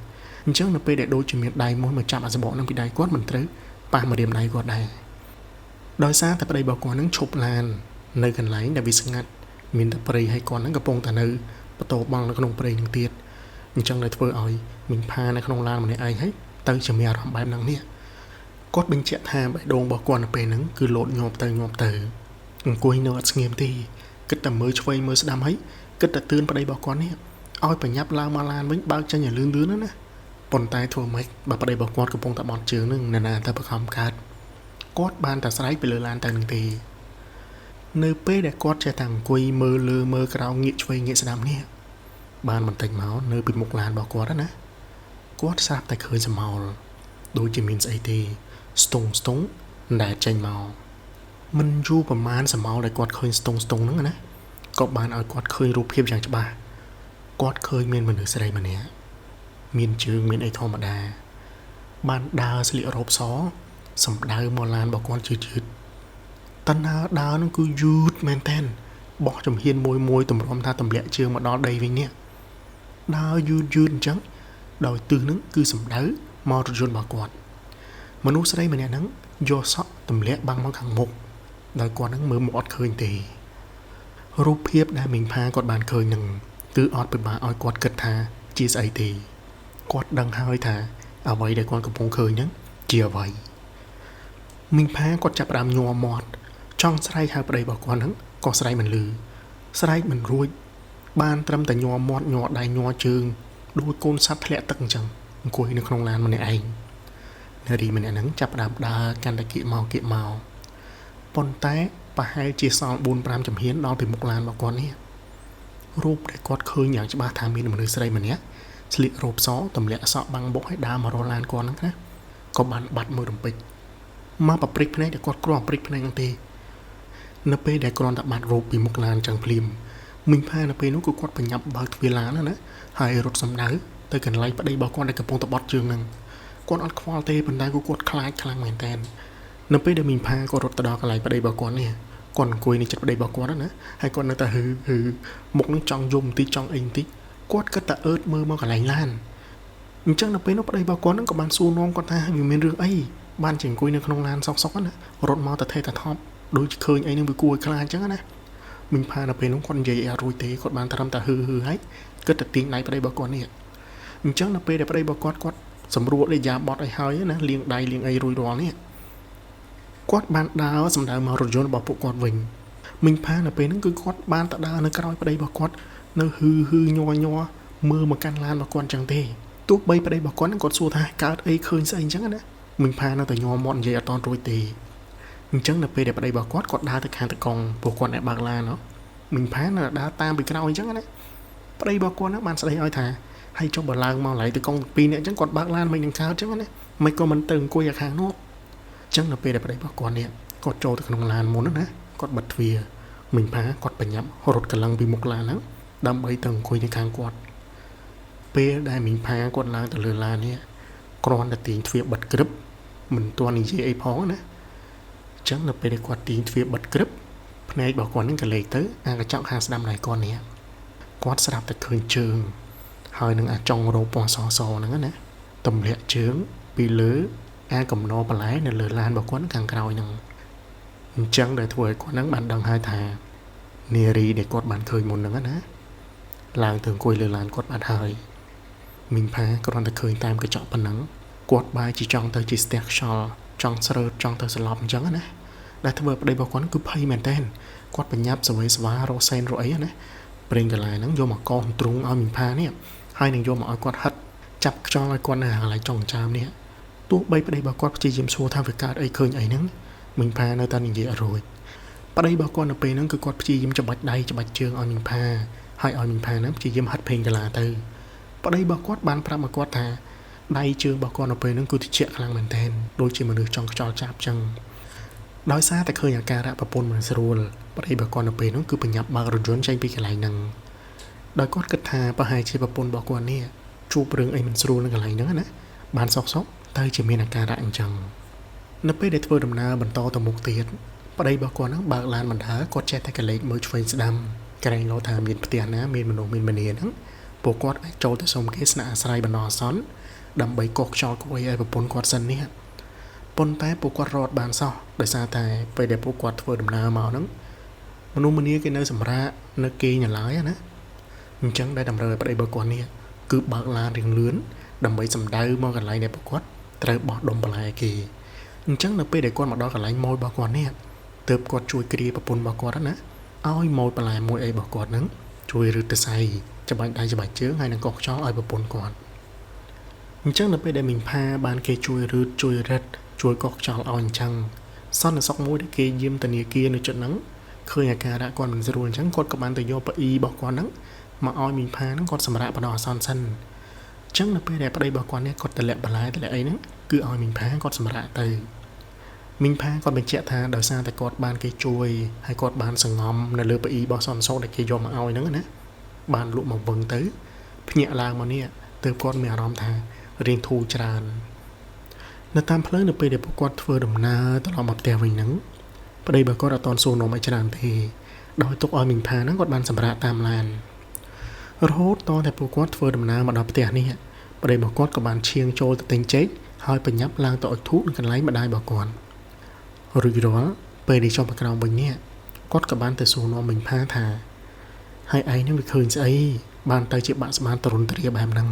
អញ្ចឹងនៅពេលដែលដូចជាមានដៃមួយមកចាប់អាសបកហ្នឹងពីដៃគាត់មិនត្រូវប៉ះម្រាមដៃគាត់ដែរដោយសារតែប្តីរបស់គាត់ហ្នឹងឈប់ឡាននៅកន្លែងដែលវាស្ងាត់មានតែព្រៃហើយគាត់ហ្នឹងកំពុងតែនៅបន្ទោបងនៅក្នុងព្រៃនឹងទៀតអញ្ចឹងเลยធ្វើឲ្យមីងផានៅក្នុងឡានម្នាក់ឯងហើយទៅជាមានអារម្មណ៍បែបហ្នឹងនេះគាត់បញ្ជាក់ថាបេះដូងរបស់គាត់នៅពេលហ្នឹងគឺលោតញាប់ទៅអង្គុយនៅអត់ស្ងៀមទេគិតតែមើលឆ្វេងមើលស្ដាំហើយគិតតែទឿនប្តីរបស់គាត់នេះឲ្យបញ្ញាប់ឡើងមកឡានវិញបើកចេញឲ្យលឿនណាប៉ុន្តែធ្វើម៉េចបើប្តីរបស់គាត់កំពុងតែបត់ជើងហ្នឹងណាទៅបខំកើតគាត់បានតែស្រែកពីលើឡានទៅនឹងទេនៅពេលដែលគាត់ចេះតែអង្គុយមើលលើមើលក្រោមងាកឆ្វេងងាកស្ដាំនេះបានបន្តិចមកនៅពីមុខឡានរបស់គាត់ណាគាត់ស្រាប់តែឃើញសម្ោលដូចជាមានស្អីទេស្ទង់ដែលចេញមកមិនយូរប្រហែលសម្ោលដែលគាត់ឃើញស្ទង់ហ្នឹងណាក៏បានឲ្យគាត់ឃើញរូបភាពយ៉ាងច្បាស់គាត់ឃើញមានមនុស្សស្រីម្នាក់មានជើងមានអីធម្មតាបានដើរស្លៀករ៉ូបសសម្ដៅមកឡានរបស់គាត់យឺតតើដើរនោះគឺយឺតមែនតើបោះចំហៀនមួយទម្រាំថាទម្លាក់ជើងមកដល់ដីវិញនេះដើរយឺតអញ្ចឹងដោយទិសហ្នឹងគឺសម្ដៅមករថយន្តរបស់គាត់មនុស្សស្រីម្នាក់ហ្នឹងយកសក់ទម្លាក់បាំងមកខាងមុខដោយគាត់ហ្នឹងមើលមកអត់ឃើញទេរូបភាពដែលមីងផាគាត់បានឃើញហ្នឹងគឺអត់ពិបាកឲ្យគាត់គិតថាជាស្អីទេគាត់ដឹងហើយថាអ្វីដែលគាត់កំពុងឃើញហ្នឹងជាអ្វីមីងផាគាត់ចាប់ផ្ដើមញ័រមាត់ចង់ស្រែកហៅប្តីរបស់គាត់ហ្នឹងក៏ស្រែកមិនលឺស្រែកមិនរួចបានត្រឹមតែញ័រមាត់ញ័រដៃញ័រជើងដូចកូនសត្វធ្លាក់ទឹកអញ្ចឹងអង្គុយនៅក្នុងឡានម្នាក់ឯងនារីម្នាក់ហ្នឹងចាប់ផ្ដើមដើរកាន់តែគៀកមកប៉ុន្តែប្រហែលជាសល់ 4-5 ចំហៀនដល់ពីមុខឡានរបស់គាត់នេះរូបដែលគាត់ឃើញយ៉ាងច្បាស់ថាមានមនុស្សស្រីម្នាក់ស្លៀករ៉ូបសទម្លាក់សក់បាំងបុកឲ្យដើរមករកឡានគាត់ហ្នឹងណាក៏បានបាត់មួយរំពេចមកប្រព្រឹត្តភ្នែកដែលគាត់គ្រាន់ប្រព្រឹត្តភ្នែកហ្នឹងទេនៅពេលដែលគ្រាន់តែបាត់រូបពីមុខឡានចឹងភ្លាមមីងផានៅពេលនោះគឺគាត់បញ្ញាប់បើកទ្វារឡានណាហើយរត់សម្ដៅទៅកន្លែងប្តីរបស់គាត់ដែលកំពុងតែបត់ជើងហ្នឹងគាត់អត់ខ្វល់ទេប៉ុន្តែគាត់ខ្លាចខ្លាំងមែនតើនៅពេលដែលមីងផាគាត់រត់ទៅដល់កន្លែងប្តីរបស់គាត់នេះគាត់អង្គុយនៅជិតប្តីរបស់គាត់ណាហើយគាត់នៅតែហឺមុខនឹងចង់យំបន្តិចចង់អីបន្តិចគាត់គិតតែអឺតមើលមកកន្លែងឡានអញ្ចឹងនៅពេលនោះប្តីរបស់គាត់នឹងក៏បានសួរនាំគាត់ថាវាមានរឿងអីបានជាអង្គុយនៅក្នុងឡានសក់ណារត់មកតែថេតែថប់ដូចឃើញអីនឹងវាគួរឲ្យខ្លាចអញ្ចឹងណាមីងផានៅពេលនោះគាត់និយាយអត់រួចទេគាត់បានត្រឹមតែហឺហើយគិតតែទាញដៃប្តីរបស់គាត់នេះអញ្ចឹងនៅពេលដែលប្តីរបស់គាត់សម្រួលឥរិយាបថឲ្យហើយណាលាងដៃលាងអីរួចរាល់នេះគាត់បានដើរសម្ដៅមករថយន្តរបស់ពួកគាត់វិញមីងផានៅពេលហ្នឹងគឺគាត់បានទៅដើរនៅក្រោយប្តីរបស់គាត់នៅហឺញ័រមើលមកកាន់ឡានរបស់គាត់អញ្ចឹងទេទោះបីប្តីរបស់គាត់គាត់សួរថាកើតអីឃើញស្អីអញ្ចឹងណាមីងផានៅតែញ័រមាត់និយាយអត់តន់រួចទេអញ្ចឹងនៅពេលដែលប្តីរបស់គាត់ដើរទៅខាងតកង់ពួកគាត់អ្នកបើកឡានមីងផានៅដើរតាមពីក្រោយអញ្ចឹងណាប្តីរបស់គាត់បានស្ដីឲ្យថាហើយចុះបើឡើងមកឡៃទៅកង់ពីរនាក់អញ្ចឹងគាត់បើកឡានមិននឹងកើតអញ្ចឹងណាមិនក៏មិនទៅអង្គុយខាងនោះអញ្ចឹងនៅពេលដែលប្តីរបស់គាត់នេះគាត់ចូលទៅក្នុងឡានមុនណាគាត់បិទទ្វារមីងផាគាត់បញ្ញាប់រត់កន្លងពីមុខឡានហ្នឹងដើម្បីទៅអង្គុយនៅខាងគាត់ពេលដែលមីងផាគាត់ឡើងទៅលើឡាននេះគ្រាន់តែទាញទ្វារបិទក្រឹបមិនទាន់និយាយអីផងណាអញ្ចឹងនៅពេលដែលគាត់ទាញទ្វារបិទក្រឹបភ្នែករបស់គាត់ហ្នឹងក៏លេចទៅអាកញ្ចក់ខាងស្ដាំដៃគាត់នេះគាត់ស្រាប់តែឃើញជើង ហើយនឹងអាចង់រោពណ៌សហ្នឹងណាទម្លាក់ជើងពីលើអាកំណោបន្លែនៅលើឡានរបស់គាត់ខាងក្រោយហ្នឹងអញ្ចឹងដែលធ្វើឲ្យគាត់ហ្នឹងបានដឹងហើយថានារីដែលគាត់បានឃើញមុនហ្នឹងណាឡើងទៅអង្គុយលើឡានគាត់បាត់ហើយមីងផាគ្រាន់តែឃើញតាមកញ្ចក់ប៉ុណ្ណឹងគាត់បែរជាចង់ទៅជាស្ទះខ្យល់ចង់ស្រើតចង់ទៅស្លាប់អញ្ចឹងណាដែលធ្វើឲ្យប្តីរបស់គាត់គឺភ័យមែនតើគាត់បញ្ញាប់សវេស្វារកសែនរកអីណាប្រេងកន្លែងហ្នឹងយកមកកោសទ្រុងឲ្យមីងផានេះហើយនឹងយកមកឲ្យគាត់ហិតចាប់ខ្យល់ឲ្យគាត់នៅកន្លែងចុងចាមនេះទោះបីប្តីរបស់គាត់ព្យាយាមសួរថាវាកើតអីឃើញអីហ្នឹងមីងផានៅតែនិយាយអត់រួចប្តីរបស់គាត់នៅពេលហ្នឹងគឺគាត់ព្យាយាមច្បាច់ដៃច្បាច់ជើងឲ្យមីងផាហើយឲ្យមីងផាហ្នឹងព្យាយាមហិតពេងកន្លាទៅប្តីរបស់គាត់បានប្រាប់មកគាត់ថាដៃជើងរបស់គាត់នៅពេលហ្នឹងគឺត្រជាក់ខ្លាំងមែនទែនដូចជាមនុស្សចង់ខ្យល់ចាប់ចឹងដោយសារតែឃើញអាការៈប្រពន្ធមិនស្រួលប្តីរបស់គាត់នៅពេលហ្នឹងគឺបញ្ញាប់បើករថយន្តចេញពីកន្លែងហ្នឹងដោយគាត់គិតថាប្រហែលជាប្រពន្ធរបស់គាត់នេះជួបរឿងអីមិនស្រួលនៅកន្លែងហ្នឹងណាបានសោកទៅជាមានអាការៈអញ្ចឹងនៅពេលដែលធ្វើដំណើរបន្តទៅមុខទៀតប្តីរបស់គាត់ហ្នឹងបើកឡានបណ្ដើរគាត់ចេះតែកលេចមើលឆ្វេងស្ដាំក្រែងលោថាមានផ្ទះណាមានមនុស្សមានម្នាហ្នឹងពួកគាត់អាចចូលទៅសុំគេស្នាក់អាស្រ័យបណ្ដោះអាសន្នដើម្បីកោសខ្យល់គួយឲ្យប្រពន្ធគាត់សិននេះប៉ុន្តែពួកគាត់រត់បានសោះដោយសារតែពេលដែលពួកគាត់ធ្វើដំណើរមកហ្នឹងមនុស្សម្នាគេនៅសម្រាកនៅគេងនៅឡើយណាអញ្ចឹងដែលតម្រូវឲ្យប្តីរបស់គាត់នេះគឺបើកឡានរៀងលឿនដើម្បីសម្ដៅមកកន្លែងដែលពួកគាត់ត្រូវបោះដុំបន្លែគេអញ្ចឹងនៅពេលដែលគាត់មកដល់កន្លែងម៉ូយរបស់គាត់នេះទើបគាត់ជួយគ្រាប្រពន្ធរបស់គាត់ណាឲ្យម៉ូយបន្លែមួយអីរបស់គាត់ហ្នឹងជួយរឹតទៅសៃច្បាច់ដៃច្បាច់ជើងហើយនឹងកោសខ្យល់ឲ្យប្រពន្ធគាត់អញ្ចឹងនៅពេលដែលមីងផាបានគេជួយរឹតជួយរឹតជួយកោសខ្យល់ឲ្យអញ្ចឹងសន្តិសុខមួយដែលគេយាមធនាគារនៅជិតហ្នឹងឃើញអាការៈគាត់មិនស្រួលអញ្ចឹងគាត់ក៏បានទៅយកប៉អ៊ីរបស់គាត់ហ្នឹងមកឲ្យមីងផាហ្នឹងគាត់សម្រាប់បណ្ដោះអាសន្នសិនអញ្ចឹងនៅពេលដែលប្តីរបស់គាត់នេះគាត់តម្លាក់បន្លែតម្លាក់អីហ្នឹងគឺឲ្យមីងផាគាត់សម្រាប់ទៅមីងផាគាត់បញ្ជាក់ថាដោយសារតែគាត់បានគេជួយហើយគាត់បានសង្ងំនៅលើប៉អ៊ីរបស់សន្តិសុខដែលគេយកមកឲ្យហ្នឹងណាបានលក់មកវឹងទៅភ្ញាក់ឡើងមកនេះទើបគាត់មានអារម្មណ៍ថារៀងធូរច្រើននៅតាមផ្លូវនៅពេលដែលពួកគាត់ធ្វើដំណើរត្រឡប់មកផ្ទះវិញហ្នឹងប្តីរបស់គាត់អត់តន់សួរនាំឲ្យច្រើនទេដោយទុកឲ្យមីងផាហ្នឹងគាត់បានសម្រាប់តាមឡានរហូតតតែពួកគាត់ធ្វើដំណើរមកដល់ផ្ទះនេះប្តីរបស់គាត់ក៏បានឈៀងចូលទៅទិញចេកហើយបញ្ញាប់ឡើងទៅឲ្យធូបនៅកន្លែងម្ដាយរបស់គាត់រួចរាល់ពេលដែលចុះមកក្រោមវិញនេះគាត់ក៏បានទៅសួរនាំមីងផាថាហើយឯងនឹងវាឃើញស្អីបានទៅជាបាក់ស្មានទ្រុនទ្រាបែបហ្នឹង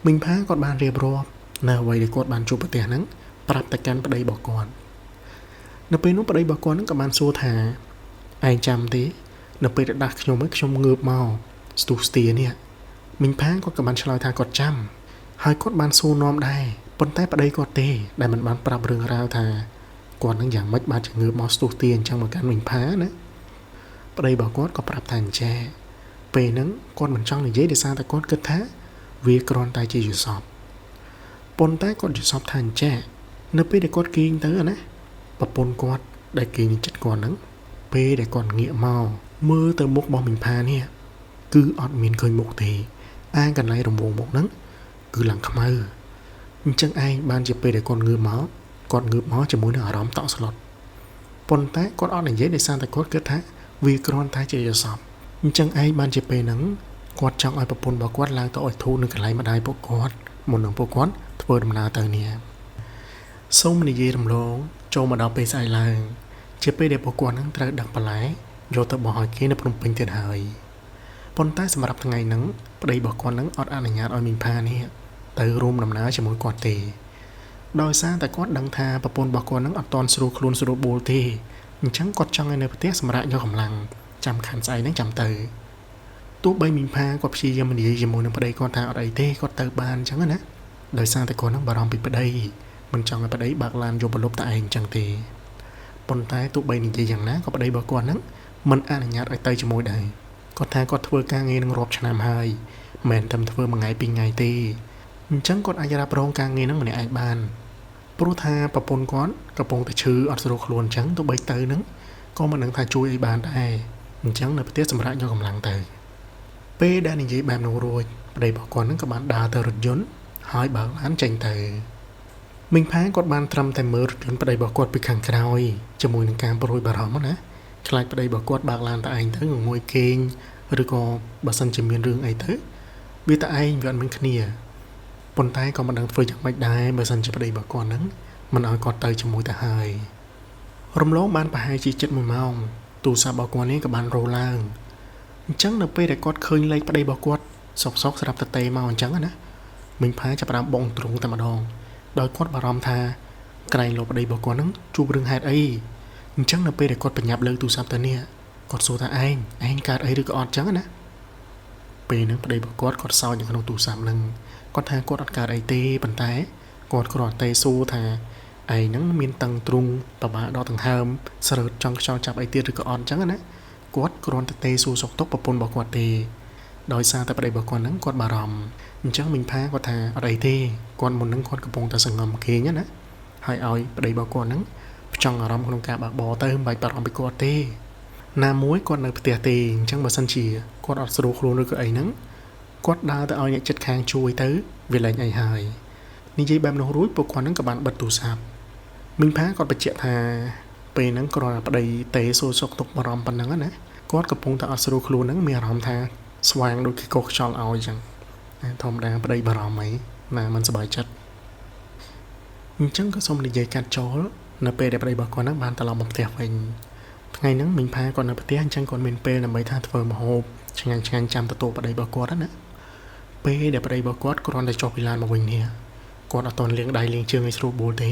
មីងផាគាត់បានរៀបរាប់នៅអ្វីដែលគាត់បានជួបប្រទះហ្នឹងប្រាប់ទៅកាន់ប្តីរបស់គាត់នៅពេលនោះប្តីរបស់គាត់ហ្នឹងក៏បានសួរថាឯងចាំទេនៅពេលដែលដាស់ខ្ញុំខ្ញុំងើបមកស្ទុះស្ទានេះមីងផាគាត់ក៏បានឆ្លើយថាគាត់ចាំហើយគាត់បានសួរនាំដែរប៉ុន្តែប្តីគាត់ទេដែលមិនបានប្រាប់រឿងរ៉ាវថាគាត់នឹងយ៉ាងម៉េចបានជាងើបមកស្ទុះស្ទាអញ្ចឹងមកកាន់មីងផាណាប្តីរបស់គាត់ក៏ប្រាប់ថាអញ្ចេះពេលហ្នឹងគាត់មិនចង់និយាយដោយសារតែគាត់គិតថាវាគ្រាន់តែជាយល់សប្តិប៉ុន្តែគាត់យល់សប្តិថាអញ្ចេះនៅពេលដែលគាត់គេងទៅណាប្រពន្ធគាត់ដែលគេងនៅចិត្តគាត់ហ្នឹងពេលដែលគាត់ងាកមកមើលទៅមុខរបស់មីងផានេះគឺអត់មានឃើញមុខទេអាកន្លែងរង្វង់មុខហ្នឹងគឺឡើងខ្មៅអញ្ចឹងឯងបានជាពេលដែលគាត់ងើបមកជាមួយនឹងអារម្មណ៍តក់ស្លុតប៉ុន្តែគាត់អត់និយាយដោយសារតែគាត់គិតថាវាគ្រាន់តែជាយល់សប្តិអញ្ចឹងឯងបានជាពេលហ្នឹងគាត់ចង់ឲ្យប្រពន្ធរបស់គាត់ឡើងទៅឲ្យធូរនៅកន្លែងម្ដាយពួកគាត់មុននឹងពួកគាត់ធ្វើដំណើរទៅនេះសូមនិយាយរំលងចូលមកដល់ពេលស្អែកឡើងជាពេលដែលពួកគាត់នឹងត្រូវដឹកបន្លែយកទៅបោះឲ្យគេនៅភ្នំពេញទៀតហើយប៉ុន្តែសម្រាប់ថ្ងៃហ្នឹងប្តីរបស់គាត់នឹងអត់អនុញ្ញាតឲ្យមីងផានេះទៅរួមដំណើរជាមួយគាត់ទេដោយសារតែគាត់ដឹងថាប្រពន្ធរបស់គាត់នឹងអត់តន់ស្រួលខ្លួនស្រួលបួលទេអញ្ចឹងគាត់ចង់ឲ្យនៅផ្ទះសម្រាប់យកកម្លាំងចាំខាន់ស្អែកហ្នឹងចាំទៅទោះបីមីងផាគាត់ព្យាយាមនិយាយជាមួយនឹងប្តីគាត់ថាអត់អីទេគាត់ទៅបានអញ្ចឹងណាដោយសារតែគាត់នឹងបារម្ភពីប្តីមិនចង់ឲ្យប្តីបើកឡានយកប្រលប់តែឯងអញ្ចឹងទេប៉ុន្តែទោះបីនិយាយយ៉ាងណាក៏ប្តីរបស់គាត់នឹងមិនអនុញ្ញាតឲ្យទៅជាមួយដែរគាត់ថាគាត់ធ្វើការងារនឹងរាប់ឆ្នាំហើយមិនតែធ្វើមួយថ្ងៃពីរថ្ងៃទេអញ្ចឹងគាត់អាចរ៉ាប់រងការងារនឹងម្នាក់ឯងបានព្រោះថាប្រពន្ធគាត់កំពុងតែឈឺអត់ស្រួលខ្លួនអញ្ចឹងទោះបីទៅនឹងក៏មិនដឹងថាជួយអីបានដែរអញ្ចឹងនៅផ្ទះសម្រាប់យកកម្លាំងទៅពេលដែលនិយាយបែបនោះរួចប្តីរបស់គាត់នឹងក៏បានដើរទៅរថយន្តហើយបើកឡានចេញទៅមីងផាគាត់បានត្រឹមតែមើលរថយន្តប្តីរបស់គាត់ពីខាងក្រោយជាមួយនឹងការប្រួយបារម្ភណាខ្លាចប្តីរបស់គាត់បើកឡានតែឯងទៅងងុយគេងឬក៏បើសិនជាមានរឿងអីទៅ វាតែឯងវាអត់មានគ្នាប៉ុន្តែក៏មិនដឹងធ្វើយ៉ាងម៉េចដែរបើសិនជាប្តីរបស់គាត់ហ្នឹងមិនឲ្យគាត់ទៅជាមួយទៅហើយរំលងបានប្រហែលជា7 1 ម៉ោងទូរស័ព្ទរបស់គាត់នេះក៏បានរោឡើងអញ្ចឹងនៅពេលដែលគាត់ឃើញលេខប្តីរបស់គាត់សុកស្រាប់តែមកអញ្ចឹងណាមិញផាចាប់ផ្ដើមបងទ្រូងតែម្ដងដោយគាត់បារម្ភថាក្រែងលោកប្តីរបស់គាត់ហ្នឹងជួបរឿងហេតុអីអញ្ចឹងនៅពេលដែលគាត់បញ្ញាប់លើទូរស័ព្ទទៅនេះគាត់សួរថាឯងកើតអីឬក៏អត់អញ្ចឹងណាពេលហ្នឹងប្តីរបស់គាត់សើចនៅក្នុងទូរស័ព្ទហ្នឹងគាត់ថាគាត់អត់កើតអីទេប៉ុន្តែគាត់គ្រាន់តែសួរថាឯងហ្នឹងមានតឹងទ្រូងប្របាដល់ដង្ហើមស្រើតចង់ខ្យល់ចាប់អីទៀតឬក៏អត់អញ្ចឹងណាគាត់គ្រាន់តែទេសួរសុខទុក្ខប្រពន្ធរបស់គាត់ទេដោយសារតែប្តីរបស់គាត់ហ្នឹងគាត់បារម្ភអញ្ចឹងមិញផាគាត់ថាអត់អីទេគាត់មុនហ្នឹងគាត់កំពុងតែសង្ងំគេងណាហើយឲ្យប្តីរបស់គាត់ហ្នឹងផ្ចង់អារម្មណ៍ក្នុងការបាក់បោទៅមិនបាច់បារម្ភពីគាត់ទេណាមួយគាត់នៅផ្ទះទេអញ្ចឹងបើសិនជាគាត់អត់ស្រួលខ្លួនឬក៏អីហ្នឹងគាត់ដើរទៅឲ្យអ្នកចិត្តខាងជួយទៅវាលែងអីហើយនិយាយបែបនោះរួចពួកគាត់ហ្នឹងក៏បានបិទទូរស័ព្ទមិញផាគាត់បញ្ជាក់ថាពេលហ្នឹងគ្រាន់តែប្តីទេសួរសុខទុក្ខបារម្ភប៉ុណ្ណឹងណាគាត់កំពុងតែអត់ស្រួលខ្លួនហ្នឹងមានអារម្មណ៍ថាស្វាងដូចគេកោសខ្យល់ឲ្យអញ្ចឹងធម្មតាប្តីបារម្ភអីណាមិនសប្បាយចិត្តអញ្ចឹងក៏សូមនិយាយកាត់ចូលនៅពេលដែលប្តីរបស់គាត់ហ្នឹងបានត្រឡប់មកផ្ទះវិញថ្ងៃហ្នឹងមិញផាគាត់នៅផ្ទះអញ្ចឹងគាត់មានពេលដើម្បីថាធ្វើម្ហូបឆ្ងាញ់ចាំទទួលប្តីរបស់គាត់ណាពេលដែលប្តីរបស់គាត់គ្រាន់តែចុះពីឡានមកវិញនេះគាត់អត់តន់លាងដៃលាងជើងឲ្យស្រួលបួលទេ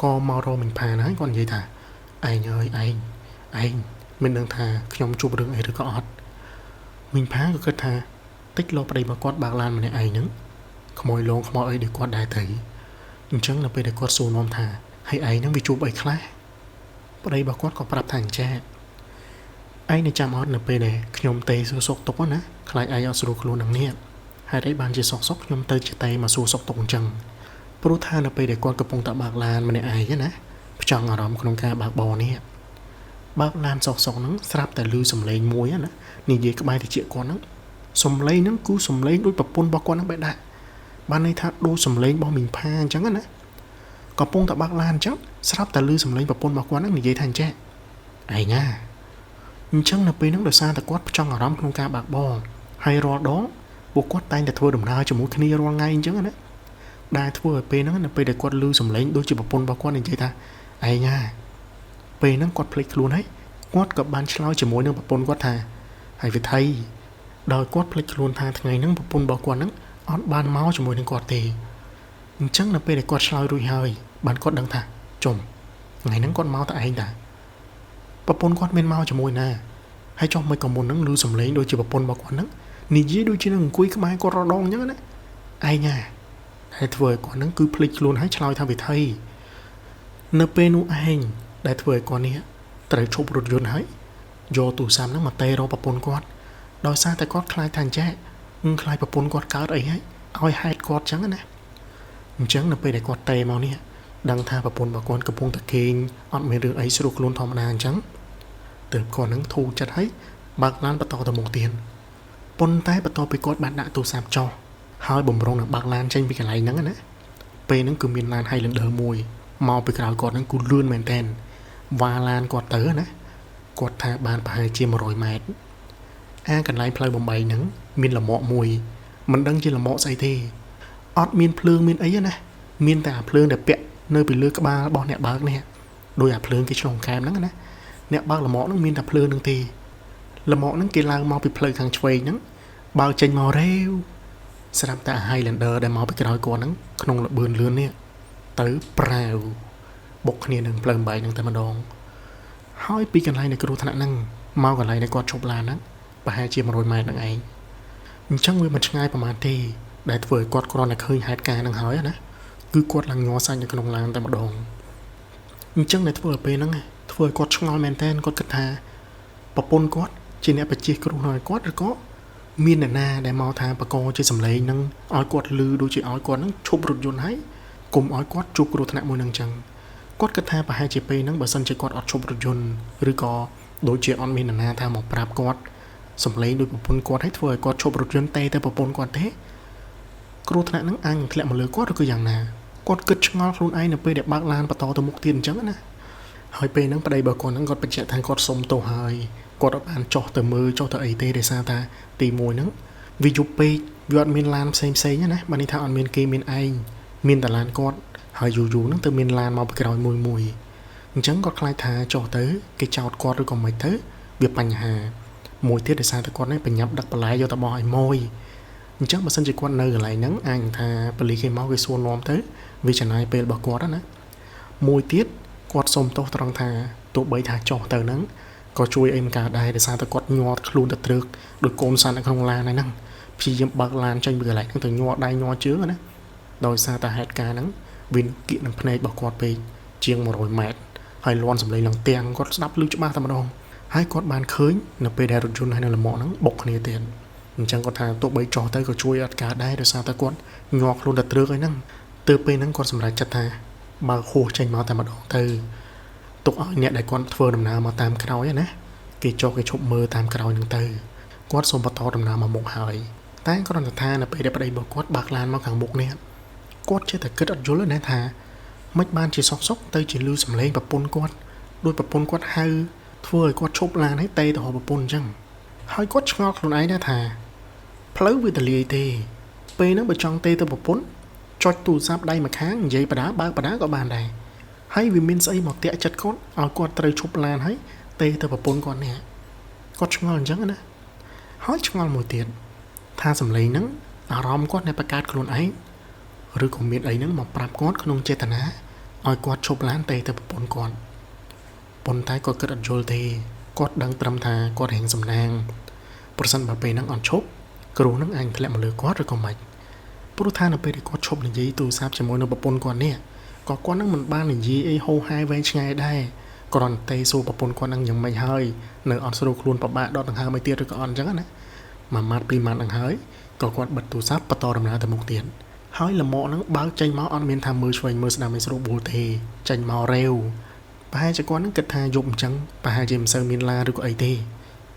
ក៏មករកមិញផាណាគាត់និយាយថាឯងអើយឯងមិនដឹងថាខ្ញុំជួបរឿងអីឬក៏អត់មិញផាក៏គិតថាតិចលោកប្តីរបស់គាត់បើកឡានម្នាក់ឯងហ្នឹងខ្មោយលងខ្មោយអីដូចគាត់ដែរទៅអញ្ចឹងនៅពេលដែលគាត់សួរនាំថាហើយឯងហ្នឹងវាជួបអីខ្លះប្តីរបស់គាត់ក៏ប្រាប់ថាអញ្ចឹងឯងនៅចាំអត់នៅពេលដែលខ្ញុំទេសួរសុខទុក្ខណាខ្លាចឯងអត់ស្រួលខ្លួននឹងនេះហេតុអីបានជាសុកខ្ញុំទៅជាតែមកសួរសុខទុក្ខអញ្ចឹងព្រោះថានៅពេលដែលគាត់កំពុងតែបើកឡានម្នាក់ឯងណាផ្ចង់អារម្មណ៍ក្នុងការបើកបរនេះបើកឡានសុកហ្នឹងស្រាប់តែឮសំឡេងមួយណានិយាយក្បែរតិចគាត់ហ្នឹងសំឡេងហ្នឹងគឺសំឡេងដូចប្រពន្ធរបស់គាត់ហ្នឹងបែរដាក់បានន័យថាដូចសំឡេងរបស់មីងផាអញ្ចឹងណាកំពុងតែបើកឡានអញ្ចឹងស្រាប់តែឮសំឡេងប្រពន្ធរបស់គាត់ហ្នឹងនិយាយថាអញ្ចឹងឯងណាអញ្ចឹងនៅពេលហ្នឹងដោយសារតែគាត់ផ្ចង់អារម្មណ៍ក្នុងការបើកបរហើយរាល់ដងពួកគាត់តែងតែធ្វើដំណើរជាមួយគ្នារាល់ថ្ងៃអញ្ចឹងណាដែលធ្វើឲ្យពេលហ្នឹងនៅពេលដែលគាត់ឮសំឡេងដូចជាប្រពន្ធរបស់គាត់និយាយថាឯងណាពេលហ្នឹងគាត់ភ្លេចខ្លួនហើយគាត់ក៏បានឆ្លើយជាមួយនឹងប្រពន្ធគាត់ថាហើយវិធីដោយគាត់ភ្លេចខ្លួនថាថ្ងៃហ្នឹងប្រពន្ធរបស់គាត់ហ្នឹងអត់បានមកជាមួយនឹងគាត់ទេអញ្ចឹងនៅពេលដែលគាត់ឆ្លើយរួចហើយបានគាត់ដឹងថាចុំថ្ងៃហ្នឹងគាត់មកតែឯងតាប្រពន្ធគាត់មានមកជាមួយណាហើយចុះមិនក៏មុនហ្នឹងឮសំឡេងដូចជាប្រពន្ធរបស់គាត់ហ្នឹងនិយាយដូចជានឹងអង្គុយក្បែរគាត់រដងអញ្ចឹងណាឯងណាហើយធ្វើឲ្យគាត់ហ្នឹងគឺភ្លេចខ្លួនហើយឆ្លើយថាវិធីនៅពេលនោះឯងដែលធ្វើឲ្យគាត់នេះត្រូវឈប់រថយន្តហើយយកទូរស័ព្ទហ្នឹងមកតេរកប្រពន្ធគាត់ដោយសារតែគាត់ខ្លាចថាអញ្ចឹងខ្លាចប្រពន្ធគាត់កើតអីហើយឲ្យហេតុគាត់អញ្ចឹងណាអញ្ចឹងនៅពេលដែលគាត់តេមកនេះដឹងថាប្រពន្ធរបស់គាត់កំពុងតែគេងអត់មានរឿងអីស្រួលខ្លួនធម្មតាអញ្ចឹងទើបគាត់ហ្នឹងធូរចិត្តហើយបើកឡានបន្តទៅមុខទៀតប៉ុន្តែបន្ទាប់ពីគាត់បានដាក់ទូរស័ព្ទចុះហើយបំរុងនឹងបើកឡានចេញពីកន្លែងហ្នឹងណាពេលហ្នឹងគឺមានឡាន Highlander មួយមកពីក្រោយគាត់ហ្នឹងគឺលឿនមែនតើវ៉ាឡានគាត់ទៅណាគាត់ថាបានប្រហែលជា100ម៉ែត្រកន្លែងផ្លូវបំបីហ្នឹងមានលំអកមួយមិនដឹងជាលំអកស្អីទេអត់មានភ្លើងមានអីណាមានតែអាភ្លើងដែលពាក់នៅពីលើក្បាលរបស់អ្នកបើកនេះដោយអាភ្លើងគេឆ្លងកែមហ្នឹងណាអ្នកបើកលំអកហ្នឹងមានតែភ្លើងហ្នឹងទេលំអកហ្នឹងគេឡើងមកពីផ្លូវខាងឆ្វេងហ្នឹងបើចេញមករេវស្រាប់តែ Highlander ដែលមកពីក្រោយគាត់ហ្នឹងក្នុងលបឿនលឿននេះទៅប្រាវបុកគ្នានឹងផ្លូវបែកហ្នឹងតែម្ដងហើយពីកន្លែងនៃគ្រោះថ្នាក់ហ្នឹងមកកន្លែងដែលគាត់ឈប់ឡានហ្នឹងប្រហែលជា100ម៉ែត្រហ្នឹងឯងអញ្ចឹងវាមិនឆ្ងាយប្រហែលទេដែលធ្វើឲ្យគាត់គ្រាន់តែឃើញហេតុការណ៍ហ្នឹងហើយណាគឺគាត់ឡើងញ័រសាច់នៅក្នុងឡានតែម្ដងអញ្ចឹងដែលធ្វើឲ្យពេលហ្នឹងធ្វើឲ្យគាត់ឆ្ងល់មែនតើគាត់គិតថាប្រពន្ធគាត់ជាអ្នកបច្ចេកគ្រោះឲ្យគាត់ឬក៏មានអ្នកណាដែលមកថាបកជាសម្លេងហ្នឹងឲ្យគាត់លឺដូចជាឲ្យគាត់ហ្នឹងឈប់រថយន្តហើយកុំឲ្យគាត់ជួបគ្រោះថ្នាក់មួយហ្នឹងអញ្ចឹងគាត់គិតថាប្រហែលជាពេលហ្នឹងបើសិនជាគាត់អត់ឈប់រថយន្តឬក៏ដូចជាអត់មានអ្នកណាថាមកប្រាប់គាត់សម្លេងដូចប្រពន្ធគាត់ឲ្យធ្វើឲ្យគាត់ឈប់រថយន្តតែប្រពន្ធគាត់ទេគ្រោះថ្នាក់ហ្នឹងអាចនឹងធ្លាក់មកលើគាត់ឬក៏យ៉ាងណាគាត់គិតឆ្ងល់ខ្លួនឯងនៅពេលដែលបើកឡានបន្តទៅមុខទៀតអញ្ចឹងណាហើយពេលហ្នឹងប្តីរបស់គាត់ហ្នឹងគាត់បញ្ជាក់ថាគាត់សុំទោសហើយគាត់អត់បានចោះទៅមើលចោះទៅអីទេដោយសារថាទី1ហ្នឹង vì dục pe vì ọt miền lan xem nhá nè bạn đi thao ọt miền kia miền anh miền tà lan cọt hỏi dù nó từ miền lan mà bị cái mùi chẳng có khai thà cho tới cái chào cọt rồi còn mấy thứ việc bành hà mùi tiết để sao ta con ấy phải nhập đặc lại cho ta bòi môi chắc mà sân chỉ quan nơi lại nắng anh thà beli lý cái máu cái xuôn nóm tới vì chẳng ai bê bà quạt đó nè mùi tiết quạt sông tô trăng thà tụ bấy thà cho tờ nắng có chui em cả đây để sao ta quạt nhọt luôn đặt được được côn sàn ở không la này năng khi dâm bạc lan tranh bừa lại từ nhọt đai nhọt chứa nữa đôi sao ta hạt cá nắng vì kiện năng này bà quạt về chiêng một rồi mệt hay loan sầm lấy lần tiền quạt đắp lưng cho ba thằng đồng hai quạt bàn khơi nè bê đè run hay là mỏ nắng bọc này tiền chẳng có thằng tụ bấy trò tay có chui ắt cả đây để sao ta quát nhọt luôn đặt được ấy năng từ bên năng còn sầm lại chặt thà mà khô tranh máu tại mặt đỏ từ tụ ở nhẹ đại con phơi đầm nào mà tam cái nói nè cái cho cái chụp mơ tam cái nói năng từ quát xôm bắt to đầm nào mà một hỏi tay có đòn thà là bây đây bảo quát bạc lan mà càng một nè quát chơi thật kết ở chỗ lên nè thà mấy ban chỉ sóc tay chỉ lưu sầm lấy và pôn quát đôi và pôn quát hay phơi quát chụp lan hết tay tao và pôn chăng hai quát ngọt luôn ấy nè thà phơi với tờ lì tê pe nó bị trong tê tao bột cho tủ giáp đây mà kháng vậy bà đá có bàn này hay vì mình xây một tẹt chặt cốt ở con trai chụp lan hay tê tao bột con nè có ngon chẳng nữa hỏi ngon một tiền tha sầm lấy nắng à rom quát này bạc luôn ấy rồi còn miệng ấy nắng một prap quát không chơi tàn á ở quát chụp lan tê tao bột con bồn thái có cất ở jol tê quát đang trầm thà quát hình sầm nang person bà pe nắng on chụp cừu nắng anh lại một lưỡi quát rồi còn mạch bố tha là pe để quát chụp là gì tu sáp cho mỗi nơi bập bồn con nè có quát nắng mình ban là gì ấy hô hai ven ngày đây còn tây xô bập bồn con nắng nhầm mày hơi nở on sô luôn bập bạ đo đằng hai mấy tia rồi còn chẳng á mà mát pi mát đằng hơi có quát bật tu sáp bật to đầm nào từ một tiền hơi là mọ nắng báo tranh máu on miền tham mưa xoay mưa đam mê sô bồ tê tranh màu rêu bà hai cho quát nắng kịch tha dụng trắng bà hai chìm sơ miền la được ấy tê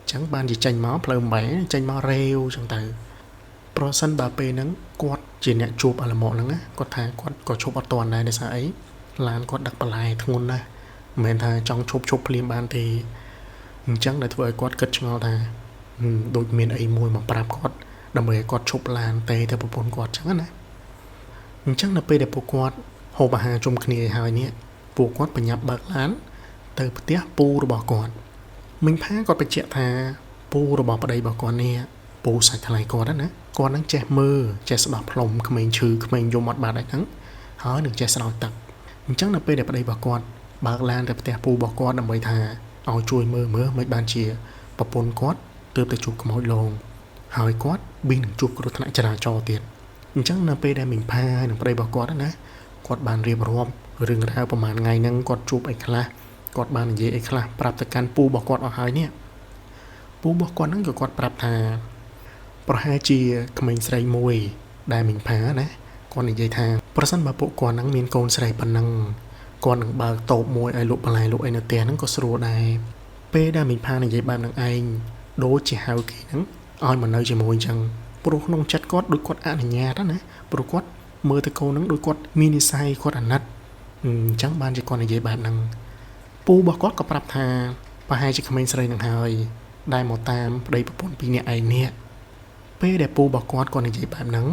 chẳng ban gì tranh máu plum bẻ tranh máu rêu chẳng từ pro sân bà pe nắng quạt chỉ nhẹ chụp ở là mỏ nắng á quạt thà quạt có chụp ở toàn này để sao ấy lan quạt đặc lại thôn này mình thà trong chụp liềm ban thì chẳng để thôi quạt cất cho thà đôi miền ấy mùi mà prap quạt đầm bể quạt chụp lan tê theo bộ quạt chẳng này chẳng là pe để bộ quạt hồ bà hà chung kia hai nè bộ quạt phải nhập bạc lán từ tiếc pu rồi bỏ quạt mình phá quạt phải chạy thà pu rồi bỏ vào đây bỏ quạt nèปูใส่ทลายก่อนนะก่อนนั้นแจมือแจสลับพลมขมิ้นชื่อขมิ้นโยมบาดได้ทั้งหาหนึ่งแจสลับตักจังนับไปเด็บไปบอกก่อนบากลานแต่แต่ปูบอกก่อนนำไปทาเอาช่วยมือไม่บานเชียปะปนก่อนเติมแต่จุกขโมยลงหายก่อนบินหนึ่งจุกกระทะจราจรเตียนจังนับไปได้หมิ่นพาหนึ่งไปบอกก่อนนะก่อนบานเรียบรวมเรื่องราวประมาณไงนั่งก่อนจูบไอ้คลาก่อนบานเย่ไอ้คลาปรับจากการปูบอกก่อนเอาหายเนี่ยปูบอกก่อนนั่งกับก่อนปรับทาประหารจีขมิ้นใส่มวยได้หมิ่นผานะก่อนในใจทางประสันบาปก่อนนั่งมีนโกนใส่ปนังก่อนหนึ่งบาโตมวยไอลุปลายลุไอเนเตียนั่งก็สรูได้เป้ได้หมิ่นผาในใจบานนังไอโดจีฮาวกีนั่งอ้อยมันเลยจะมวยจังปลุกน้องจัดกอดดูกอดอ่านในแง่นะปลุกกอดมือตะโกนั่งดูกอดมินิไซกอดอันนัดจังบานจะก่อนในใจบานนังปูบอกกอดกับปรับทาประหารจีขมิ้นใส่นังหายได้หมดตามได้ประปนปีเนี่ยไอเนี่ยเป้ได้ปูบอกกอดก่อนในใจแบบนั้น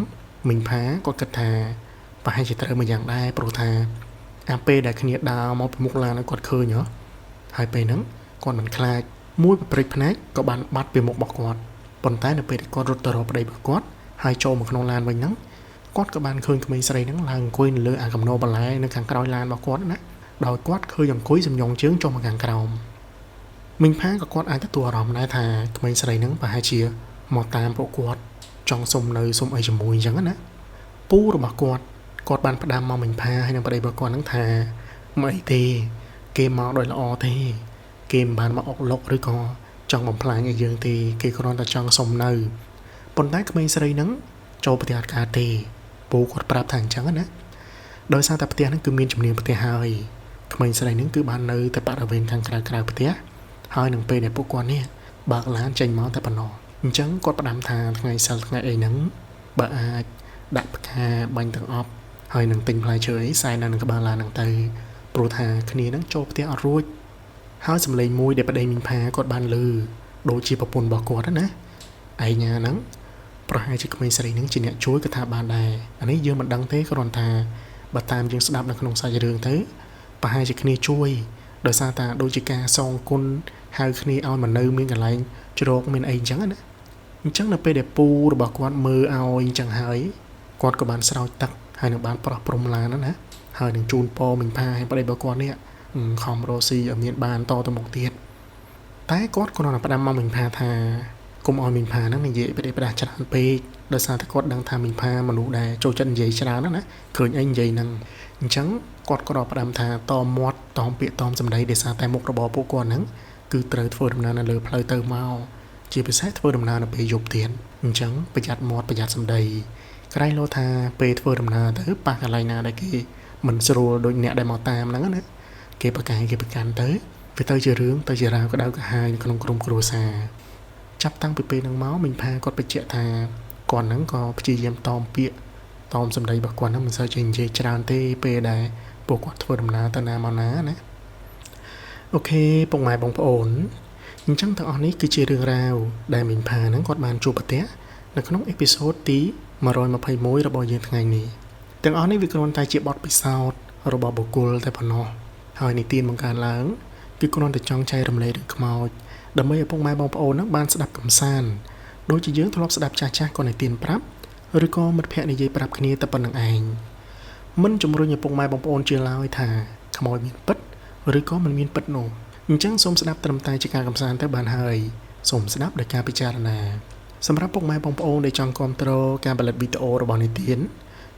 mình phá có cất thà và hai chị tự mà dạng đai pro thà ap đã khinh nhiệt đào một mục là nó còn khơi nhở hai pe nắng còn mình khai mũi và break nát có bạn bắt về một bọc quạt còn tay là pe để con rút tờ rộp đây bọc quạt hai châu một con lan với nắng quạt các bạn khơi mình sẽ nắng là quên lỡ à cầm nô bà lại nó càng cào lan bọc quạt đó đòi quạt khơi dòng cuối dòng nhông chướng cho mà càng cào mình phá có quạt ai tất tua ròm nai thà mình sẽ nắng và hai chia một tam bộ quạt trong sông nơi sông ấy chầm mùi chẳng á pú rồi bà quạt bàn phát đam mà mình pha hay là bà đây bà quạt nắng thà mấy thì kêm máu đòi là o thì kêm bàn mà ọc lộc rồi co trong bóng phá ngày dương thì kê con ta trong sông nơi bọn tác mình sẽ đây nắng cho bà tiệt cả thì pú quạt prap thẳng chẳng á đôi sao ta bà tiệt nó cứ miên chầm niềm bà tiệt hơi mình sẽ đây nắng cứ bàn nơi ta bà ở bên thằng cà bà tiệt hơi nâng pê để pú quạt nè bạc lá chanh máu ta bà nọ chẳng có đam thà ngày sau ngày ấy nắng bà đạp ca bánh tầng ốp hơi nâng tình lại chơi sai nâng các bà là nâng tay pro thà khi nắng cho tiếng ở ruột háo sầm lấy môi để bà đây mình phá có bàn lư đôi chi bà bồn bỏ quạt đó nè ai nhà nắng ប្រហែលជាក្មេងស្រីនឹងជាអ្នកជួយកថាបានដែរអានេះយើងមិនដឹងទេគ្រាន់ថាបើតាមយើងស្ដាប់នៅក្នុងសាច់រឿងទៅប្រហែលជាគ្នាជួយដោយសារតែដូចជាការសងគុណហៅគ្នាឲ្យមកនៅមានកន្លែងជ្រកមានអីអញ្ចឹងណាអញ្ចឹងនៅពេលដែលពូរបស់គាត់មើលឲ្យអញ្ចឹងហើយគាត់ក៏បានស្រោចទឹកហើយនឹងបានប្រោះព្រំឡានណាហើយនឹងជូនពរមិញផាឲ្យប្តីរបស់គាត់នេះខំរស់ស៊ីឲ្យមានបានតទៅមុខទៀតតែគាត់ក៏នៅផ្ដាំមកមិញផាថាគុំឲ្យមិញផាហ្នឹងនិយាយផ្ដេសផ្ដាស់ច្រើនពេកដោយសារតែគាត់ដឹងថាមិញផាមនុស្សដែលចូលចិត្តនិយាយច្រើនណាឃើញអីនិយាយហ្នឹងអញ្ចឹងគាត់ក៏ដល់ផ្ដាំថាតមាត់តពាក្យតសម្ដីដោយសារតែមុខរបរពួកគាត់ហ្នឹងគឺត្រូវធ្វើដំណើរនៅលើផ្លូវទៅមកជាពិសេសធ្វើដំណើរនៅពេលយប់ទៀតអញ្ចឹងប្រយ័ត្នមាត់ប្រយ័ត្នសម្ដីក្រែងលោថាពេលធ្វើដំណើរទៅប៉ះកន្លែងណាដែលគេមិនស្រួលដូចអ្នកដែលមកតាមហ្នឹងណាគេប្រកាយគេប្រកាន់ទៅវាទៅជារឿងទៅជារាវក្តៅក្រហាយនៅក្នុងក្រុមគ្រួសារចាប់តាំងពីពេលហ្នឹងមកមិញផាគាត់បញ្ជាក់ថាគាត់ហ្នឹងក៏ព្យាយាមតមពាក្យតមសម្ដីរបស់គាត់ហ្នឹងមិនសូវចេះនិយាយច្រើនទេពេលដែលពួកគាត់ធ្វើដំណើរទៅណាមកណាណាអូខេពុកម៉ែបងប្អូនអញ្ចឹងទាំងអស់នេះគឺជារឿងរ៉ាវដែលមិញផាហ្នឹងគាត់បានជួបប្រទះនៅក្នុងអេពីសូតទី121របស់យើងថ្ងៃនេះទាំងអស់នេះវាគ្រាន់តែជាបទពិសោធន៍របស់បុគ្គលតែប៉ុណ្ណោះហើយនិទានបង្កើតឡើងគឺគ្រាន់តែចង់ចែករំលែករឿងខ្មោចដើម្បីឲ្យពុកម៉ែបងប្អូនហ្នឹងបានស្ដាប់កំសាន្តដូចជាយើងធ្លាប់ស្ដាប់ចាស់ៗគាត់និទានប្រាប់ឬក៏មិត្តភ័ក្តិនិយាយប្រាប់គ្នាតែប៉ុណ្្នឹងឯងមិនជំរុញឲ្យពុកម៉ែបងប្អូនជឿឡើយថាខ្មោចមានពិតឬក៏មិនមានពិតនោះអញ្ចឹងសូមស្ដាប់ត្រឹមតែជាការកំសាន្តទៅបានហើយសូមស្ដាប់ដោយការពិចារណាសម្រាប់ពុកម៉ែបងប្អូនដែលចង់គាំទ្រការផលិតវីដេអូរបស់និទាន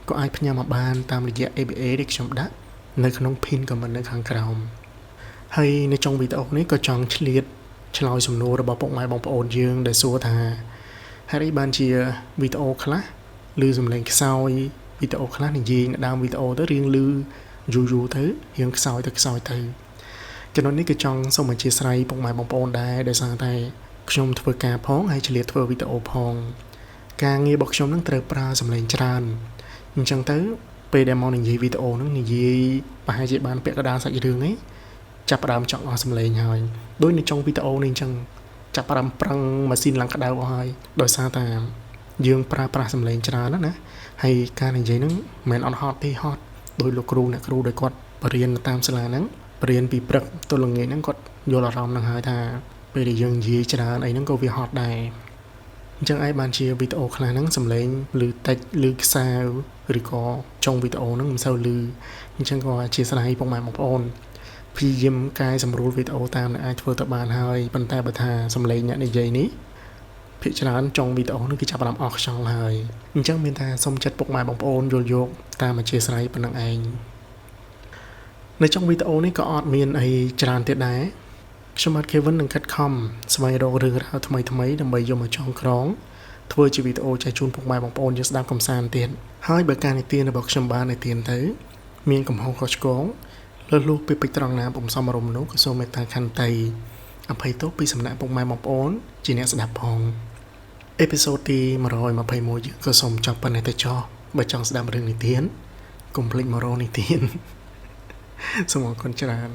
ក៏អាចផ្ញើមកបានតាមរយៈ ABA ដែលខ្ញុំដាក់នៅក្នុង pin comment នៅខាងក្រោមហើយនៅចុងវីដេអូនេះក៏ចង់ឆ្លៀតឆ្លើយសំណួររបស់ពុកម៉ែបងប្អូនយើងដែលសួរថាហេតុអីបានជាវីដេអូខ្លះឮសំឡេងខ្សោយវីដេអូខ្លះនិយាយនៅដើមវីដេអូទៅរៀងឮយូរទៅរៀងខ្សោយទៅចំណុចនេះគឺចង់សូមអធិស្ឋានពុកម៉ែបងប្អូនដែរដោយសារតែខ្ញុំធ្វើការផងហើយឆ្លៀតធ្វើវីដេអូផងការងាររបស់ខ្ញុំនឹងត្រូវប្រើសំឡេងច្រើនអញ្ចឹងទៅពេលដែលមកនិយាយវីដេអូហ្នឹងនិយាយប្រហែលជាបានពាក់កណ្ដាលសាច់រឿងឯងចាប់ផ្ដើមចង់អស់សំឡេងហើយដូចនៅចុងវីដេអូនេះអញ្ចឹងចាប់ផ្ដើមប្រឹងម៉ាស៊ីនឡើងក្តៅអស់ហើយដោយសារតែយើងប្រើប្រាស់សំឡេងច្រើនណាហើយការនិយាយហ្នឹងមិនមែនអត់ហត់ទេហត់ដោយលោកគ្រូអ្នកគ្រូដែលគាត់បរៀនតាមសាលាហ្នឹងបរៀនពីព្រឹកទល់ល្ងាចហ្នឹងគាត់យល់អារម្មណ៍ហ្នឹងហើយថាពេលដែលយើងនិយាយច្រើនអីហ្នឹងក៏វាហត់ដែរអញ្ចឹងឯងបានជាវីដេអូខ្លះហ្នឹងសំឡេងឮតិចឮខ្សែឬក៏ចុងវីដេអូហ្នឹងមិនសូវឮអញ្ចឹងក៏អធិស្ឋានពុកម៉ែបងប្អូនព្យាយាមកែសម្រួលវីដេអូតាមដែលអាចធ្វើទៅបានហើយប៉ុន្តែបើថាសំឡេងអ្នកនិយាយនេះភាគច្រើនចុងវីដេអូនេះគឺចាប់ផ្ដើមអស់ខ្យល់ហើយអញ្ចឹងមានថាសូមចិត្តពុកម៉ែបងប្អូនយល់យកតាមអធិស្ឋានប៉ុណ្្នឹងឯងនៅចុងវីដេអូនេះក៏អត់មានអីច្រើនទៀតដែរខ្ញុំបាទ Kevin នឹងខិតខំស្វែងរករឿងរ៉ាវថ្មីដើម្បីយកមកចងក្រងធ្វើជាវីដេអូចែកជូនពុកម៉ែបងប្អូនយើងស្ដាប់កំសាន្តទៀតហើយបើការនិទានរបស់ខ្ញុំបាននិទានទៅមានកំហុសខុសឆ្គងលើសលួសពីពេចត្រង់ណាពុំសមរម្យនោះក៏សូមមេត្តាខន្តីអភ័យទោសពីសំណាក់ពុកម៉ែបងប្អូនជាអ្នកស្ដាប់ផងអេពីសូតទី121យើងក៏សូមចប់ប៉ុណ្ណេះទៅចោះបើចង់ស្ដាប់រឿងនិទានកុំភ្លេចមករកនិទានសូមអរគុណច្រើន